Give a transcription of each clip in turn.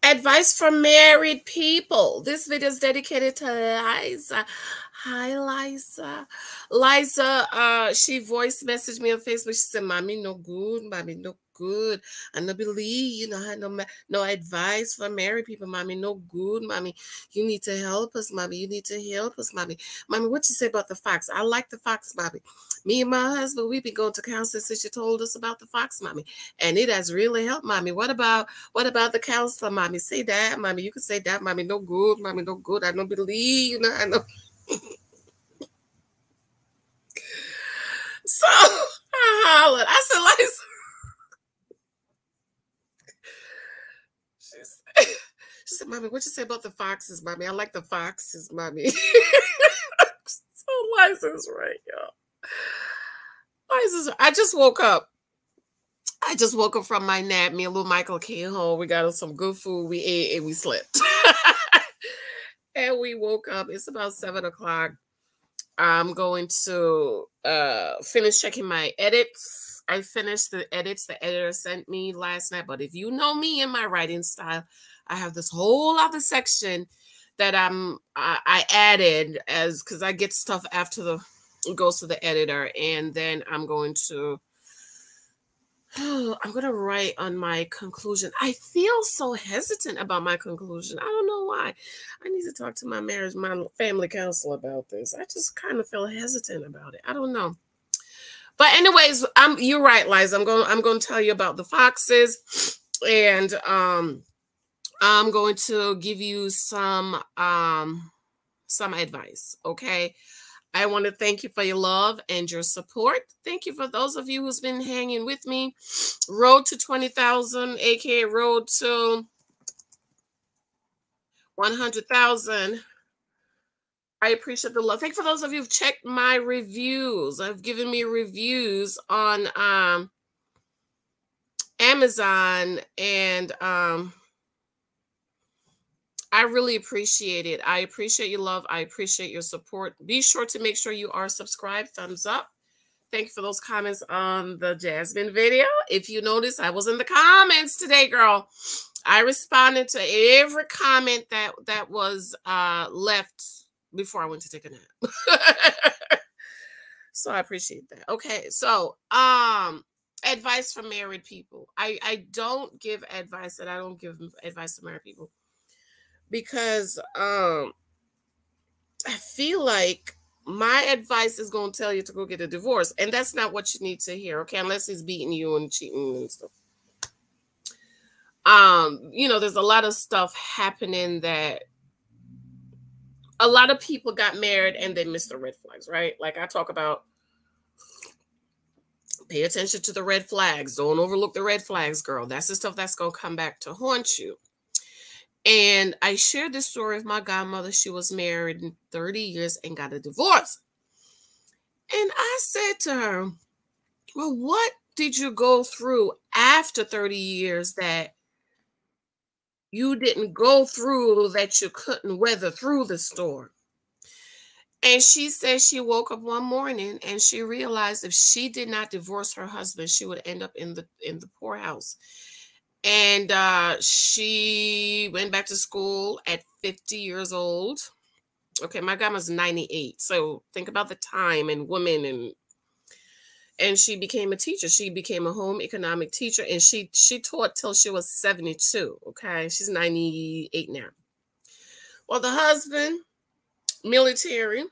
Advice for married people. This video is dedicated to Liza. Hi, Liza. Liza, she voice messaged me on Facebook. She said, "Mommy, no good. Mommy, no good. I no believe, I had no advice for married people. Mommy, no good. Mommy, you need to help us, Mommy. You need to help us, Mommy. Mommy, what you say about the fox? I like the fox, Mommy. Me and my husband, we've been going to counseling since you told us about the fox, Mommy. And it has really helped, Mommy. What about the counselor, Mommy? Say that, Mommy. You can say that, Mommy. No good, Mommy. No good. I don't believe, I know." So I hollered. I said, Liza. She said, "Mommy, what you say about the foxes, Mommy? I like the foxes, Mommy." So Liza's right, y'all. I just woke up. From my nap. Me and little Michael came home. We got us some good food. We ate and we slept. And we woke up. It's about 7 o'clock. I'm going to finish checking my edits. I finished the edits the editor sent me last night. But if you know me and my writing style, I have this whole other section that I added because I get stuff after it goes to the editor, and then I'm going to write on my conclusion. I feel so hesitant about my conclusion. I don't know why. I need to talk to my family counselor about this. I just kind of feel hesitant about it. I don't know. But anyways, you're right, Liza. I'm going to tell you about the foxes, and I'm going to give you some advice, okay? I want to thank you for your love and your support. Thank you for those of you who's been hanging with me. Road to 20,000, aka road to 100,000. I appreciate the love. Thank you for those of you who've checked my reviews. I've given me reviews on Amazon, and I really appreciate it. I appreciate your love. I appreciate your support. Be sure to make sure you are subscribed. Thumbs up. Thank you for those comments on the Jasmine video. If you notice, I was in the comments today, girl. I responded to every comment that was left before I went to take a nap. So I appreciate that. Okay, so advice for married people. I don't give advice, and I don't give advice to married people, because I feel like my advice is going to tell you to go get a divorce, and that's not what you need to hear, okay? Unless he's beating you and cheating and stuff. There's a lot of stuff happening that a lot of people got married and they missed the red flags, right? Like I talk about, pay attention to the red flags. Don't overlook the red flags, girl. That's the stuff that's going to come back to haunt you. And I shared this story of my godmother. She was married in 30 years and got a divorce. And I said to her, well, what did you go through after 30 years that you didn't go through, that you couldn't weather through the storm? And she said she woke up one morning and she realized if she did not divorce her husband, she would end up in the poorhouse. And she went back to school at 50 years old. Okay, my grandma's 98. So think about the time and women, and she became a teacher. She became a home economic teacher, and she taught till she was 72. Okay, she's 98 now. Well, the husband, military,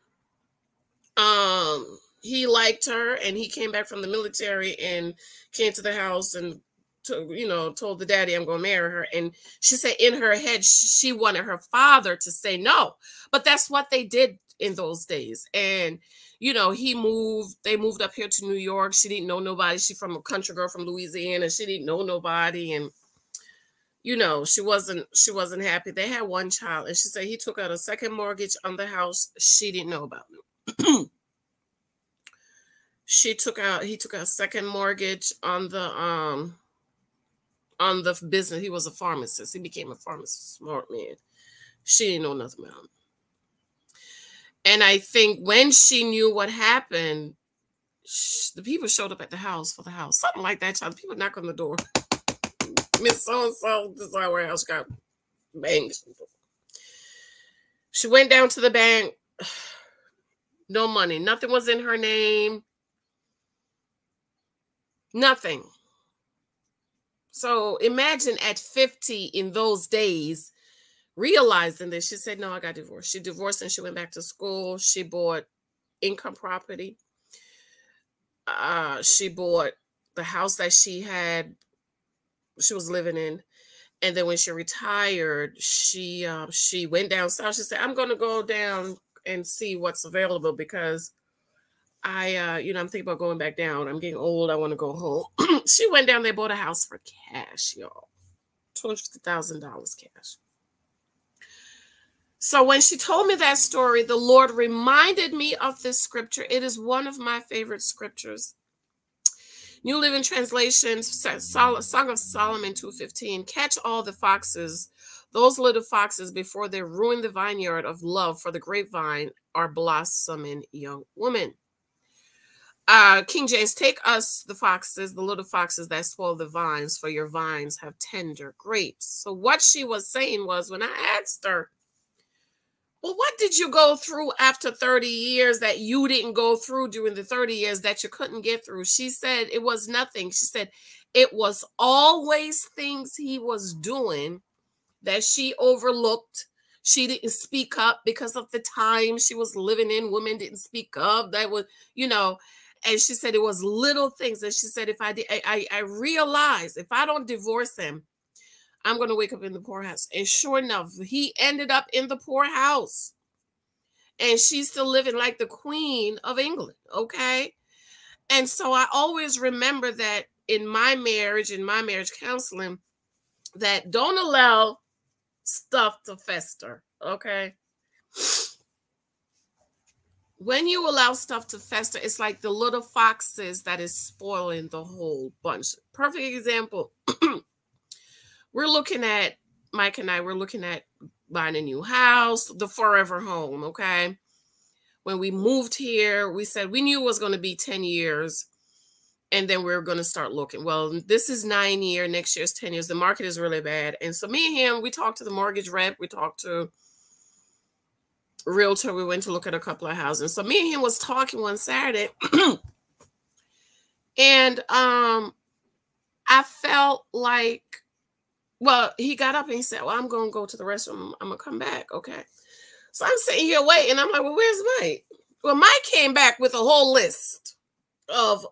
he liked her, and he came back from the military and came to the house and told the daddy, I'm going to marry her. And she said in her head, she wanted her father to say no, but that's what they did in those days. And, they moved up here to New York. She didn't know nobody. She from a country girl from Louisiana. She didn't know nobody. And, she wasn't happy. They had one child, and she said he took out a second mortgage on the house. She didn't know about it. He took out a second mortgage on the business. He was a pharmacist. He became a pharmacist, smart man. She didn't know nothing about him. And I think when she knew what happened, the people showed up at the house for the house. Something like that, child. People knock on the door. Miss So-and-so, this is our house got. Bank. She went down to the bank. No money. Nothing was in her name. Nothing. So imagine at 50 in those days, realizing that. She said, no, I got divorced. She divorced and she went back to school. She bought income property. She bought the house that she was living in. And then when she retired, she went down south. She said, I'm going to go down and see what's available because I'm thinking about going back down. I'm getting old. I want to go home. She went down there, bought a house for cash, y'all. $250,000 cash. So when she told me that story, the Lord reminded me of this scripture. It is one of my favorite scriptures. New Living Translation, Song of Solomon 2:15. Catch all the foxes, those little foxes, before they ruin the vineyard of love, for the grapevine are blossoming young women. King James, take us the foxes, the little foxes that spoil the vines, for your vines have tender grapes. So what she was saying was, when I asked her, well, what did you go through after 30 years that you didn't go through during the 30 years that you couldn't get through? She said it was nothing. She said it was always things he was doing that she overlooked. She didn't speak up because of the time she was living in. Women didn't speak up. That was, and she said it was little things. And she said, if I did, I realized if I don't divorce him, I'm going to wake up in the poorhouse. And sure enough, he ended up in the poorhouse. And she's still living like the Queen of England, okay? And so I always remember that in my marriage counseling, that don't allow stuff to fester, okay? When you allow stuff to fester, it's like the little foxes that is spoiling the whole bunch. Perfect example. Mike and I, we're looking at buying a new house, the forever home, okay? When we moved here, we said we knew it was going to be 10 years, and then we were going to start looking. Well, this is 9 years, next year's 10 years. The market is really bad. And so me and him, we talked to the mortgage rep, we talked to realtor, we went to look at a couple of houses. So me and him was talking one Saturday, and I felt like, well, he got up and he said, well, I'm going to go to the restroom. I'm going to come back. Okay. So I'm sitting here waiting. I'm like, well, where's Mike? Well, Mike came back with a whole list of,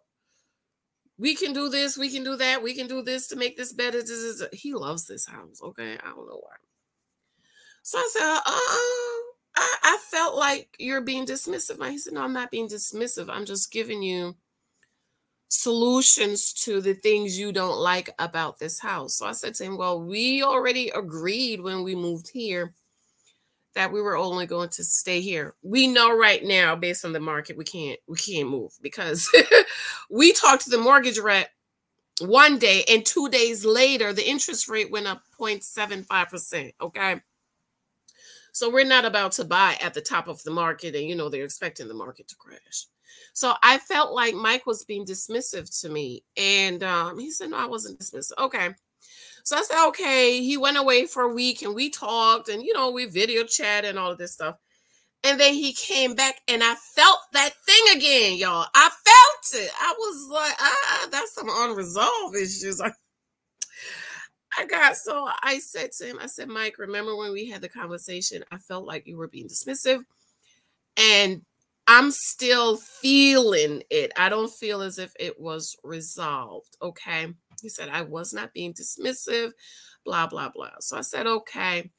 we can do this, we can do that, we can do this to make this better. He loves this house. Okay. I don't know why. So I said, I felt like you're being dismissive. He said, no, I'm not being dismissive. I'm just giving you solutions to the things you don't like about this house. So I said to him, well, we already agreed when we moved here that we were only going to stay here. We know right now, based on the market, we can't move because we talked to the mortgage rep one day, and 2 days later, the interest rate went up 0.75%. Okay. So we're not about to buy at the top of the market, and they're expecting the market to crash. So I felt like Mike was being dismissive to me. And he said, no, I wasn't dismissive. Okay. So I said, okay. He went away for a week and we talked and, we video chat and all of this stuff. And then he came back and I felt that thing again, y'all. I felt it. I was like, that's some unresolved issues. So I said to him, I said, Mike, remember when we had the conversation, I felt like you were being dismissive and I'm still feeling it. I don't feel as if it was resolved. Okay. He said, I was not being dismissive, blah, blah, blah. So I said, okay.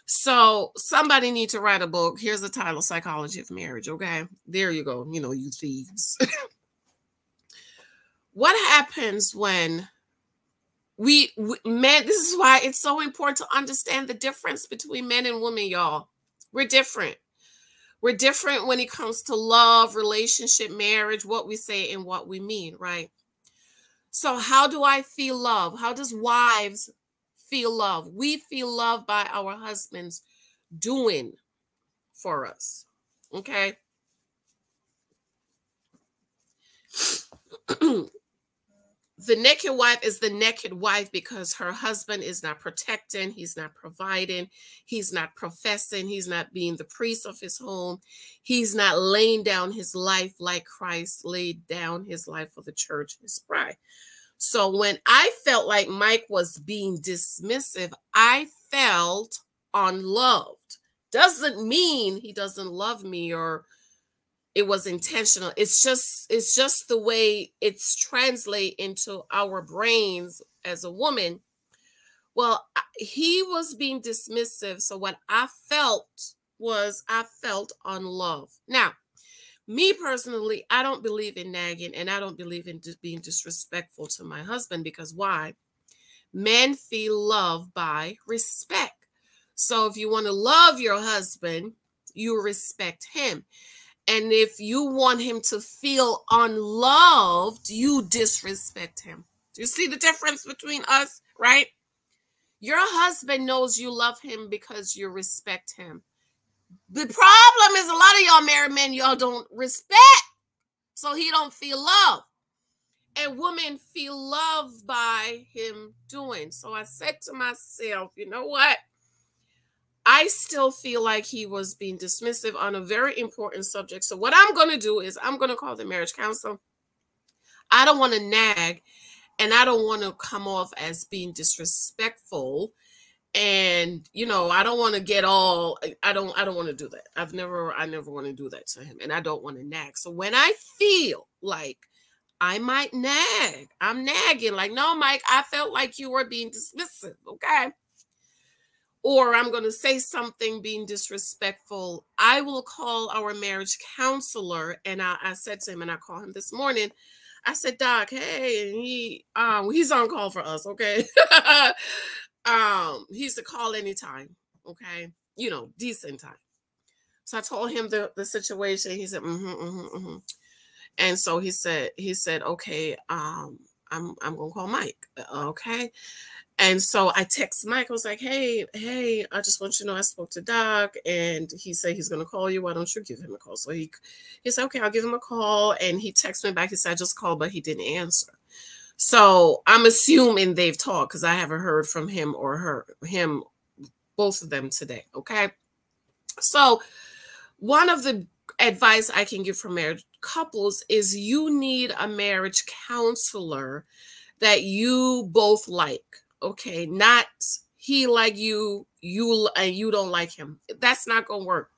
So somebody needs to write a book. Here's the title, Psychology of Marriage. Okay. There you go. You thieves. What happens when men, this is why it's so important to understand the difference between men and women, y'all. We're different. We're different when it comes to love, relationship, marriage, what we say and what we mean, right? So how do I feel love? How does wives feel love? We feel love by our husbands doing for us, okay? The naked wife is the naked wife because her husband is not protecting, he's not providing, he's not professing, he's not being the priest of his home, he's not laying down his life like Christ laid down his life for the church, his bride. So when I felt like Mike was being dismissive, I felt unloved. Doesn't mean he doesn't love me or it was intentional. It's just the way it's translate into our brains as a woman. Well, he was being dismissive. So what I felt was I felt unloved. Now, me personally, I don't believe in nagging and I don't believe in being disrespectful to my husband because why? Men feel love by respect. So if you want to love your husband, you respect him. And if you want him to feel unloved, you disrespect him. Do you see the difference between us, right? Your husband knows you love him because you respect him. The problem is a lot of y'all married men, y'all don't respect. So he don't feel love. And women feel loved by him doing. So I said to myself, you know what? I still feel like he was being dismissive on a very important subject. So what I'm going to do is I'm going to call the marriage counsel. I don't want to nag and I don't want to come off as being disrespectful. And, you know, I don't want to get all, I don't want to do that. I never want to do that to him. And I don't want to nag. So when I feel like I might nag, I'm nagging like, no, Mike, I felt like you were being dismissive. Okay. Or I'm going to say something being disrespectful, I will call our marriage counselor. And I said to him, and I called him this morning, I said, Doc, hey, he's on call for us, okay? He's to call anytime, okay? You know, decent time. So I told him the situation. He said, And so he said, okay, I'm gonna call Mike, okay? And so I text Mike. I was like, hey, I just want you to know I spoke to Doc and he said he's going to call you. Why don't you give him a call? So he said, okay, I'll give him a call. And he texted me back. He said, I just called, but he didn't answer. So I'm assuming they've talked because I haven't heard from him or him, both of them today. Okay. So one of the advice I can give for married couples is you need a marriage counselor that you both like. Okay, not he like you and you don't like him. That's not going to work.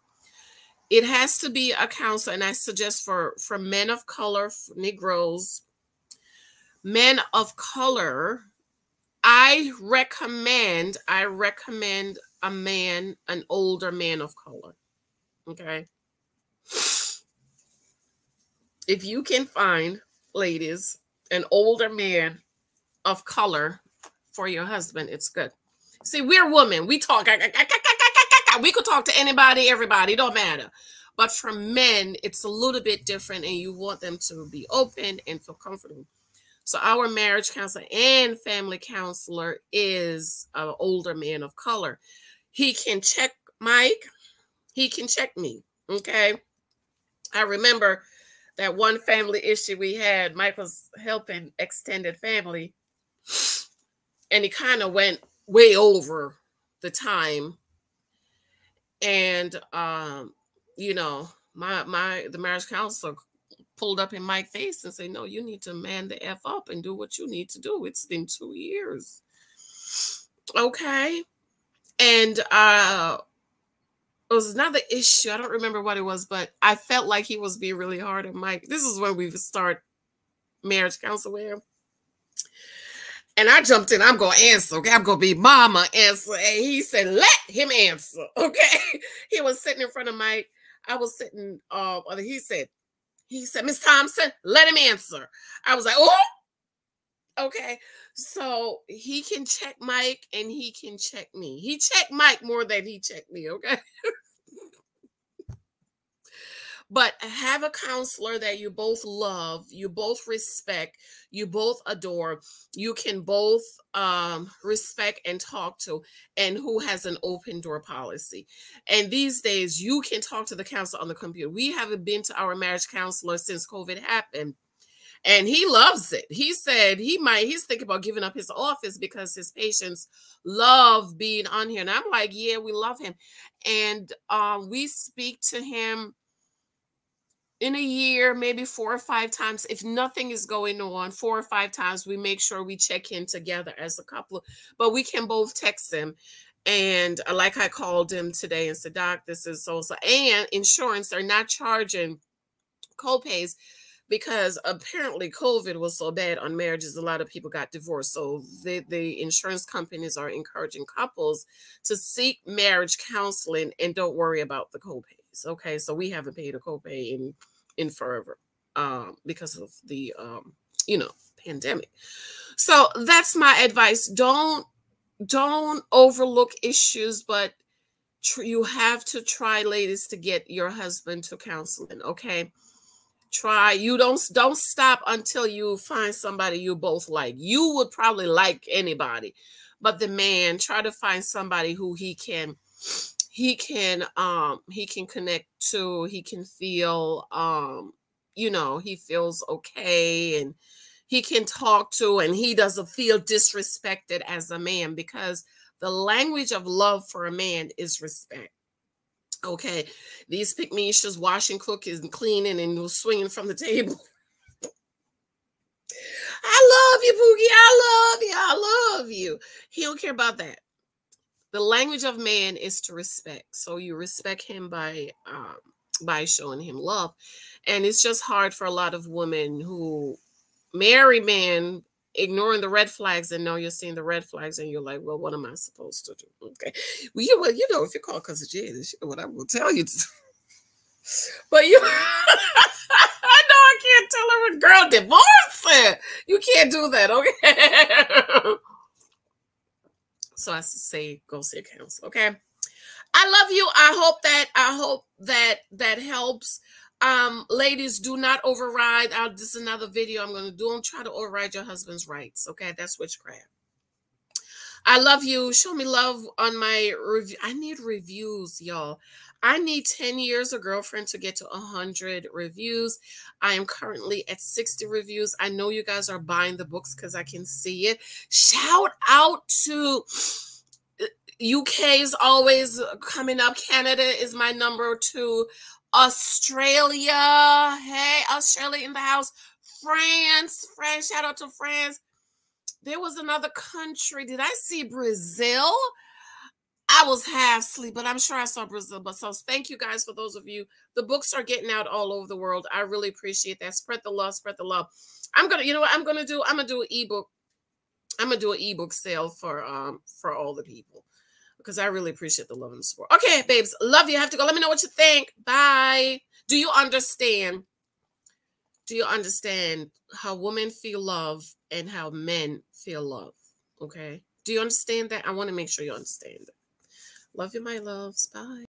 It has to be a counselor, and I suggest for men of color, for Negroes, men of color, I recommend a man, an older man of color. Okay. If you can find, ladies, an older man of color for your husband, it's good. See, we're women. We talk. We could talk to anybody, everybody. It don't matter. But for men, it's a little bit different, and you want them to be open and feel comfortable. So our marriage counselor and family counselor is an older man of color. He can check Mike. He can check me. Okay. I remember that one family issue we had. Mike was helping extended family. And he kind of went way over the time. And, you know, the marriage counselor pulled up in Mike's face and said, no, you need to man the F up and do what you need to do. It's been 2 years. Okay. And it was another issue. I don't remember what it was, but I felt like he was being really hard on Mike. This is when we start marriage counsel with him. And I jumped in. I'm going to answer. Okay. I'm going to be mama answer. And he said, let him answer. Okay. He was sitting in front of Mike. I was sitting, he said, Miss Thompson, let him answer. I was like, oh, okay. So he can check Mike and he can check me. He checked Mike more than he checked me. Okay. But have a counselor that you both love, you both respect, you both adore, you can both respect and talk to, and who has an open door policy. And these days, you can talk to the counselor on the computer. We haven't been to our marriage counselor since COVID happened. And he loves it. He said he's thinking about giving up his office because his patients love being on here. And I'm like, yeah, we love him. And we speak to him in a year, maybe 4 or 5 times. If nothing is going on, 4 or 5 times, we make sure we check in together as a couple. But we can both text him. And like I called him today and said, Doc, this is so. And insurance, they're not charging co-pays because apparently COVID was so bad on marriages. A lot of people got divorced. So the insurance companies are encouraging couples to seek marriage counseling and don't worry about the co-pays. Okay, so we haven't paid a co-pay in forever because of the pandemic. So that's my advice. Don't overlook issues, but you have to try, ladies, to get your husband to counseling. Okay, try. You don't stop until you find somebody you both like. You would probably like anybody, but the man, try to find somebody who he can connect to. He can feel he feels okay, and he can talk to, and he doesn't feel disrespected as a man, because the language of love for a man is respect. Okay, these pick me just washing, cooking, and cleaning, and swinging from the table. I love you, Pookie. I love you. I love you. He don't care about that. The language of man is to respect. So you respect him by showing him love. And it's just hard for a lot of women who marry men ignoring the red flags, and now you're seeing the red flags and you're like, well, what am I supposed to do? Okay. Well, if you call Cousin Janice, you know what I'm going to tell you to do. But I know I can't tell her a girl divorced her. You can't do that, okay? So I say, go see a counselor, okay? I love you. I hope that helps. Ladies, do not override. This is another video I'm going to do. Don't try to override your husband's rights. Okay, that's witchcraft. I love you. Show me love on my review. I need reviews, y'all. I need 10 years of girlfriend to get to 100 reviews. I am currently at 60 reviews. I know you guys are buying the books because I can see it. Shout out to UK is always coming up. Canada is my number 2. Australia. Hey, Australia in the house. France. Shout out to France. There was another country. Did I see Brazil? I was half asleep, but I'm sure I saw Brazil. But so thank you guys for those of you. The books are getting out all over the world. I really appreciate that. Spread the love, spread the love. I'm gonna do an ebook. I'm gonna do an ebook sale for all the people, because I really appreciate the love and the support. Okay, babes, love you. I have to go. Let me know what you think. Bye. Do you understand? Do you understand how women feel love and how men feel love? Okay. Do you understand that? I want to make sure you understand it. Love you, my loves. Bye.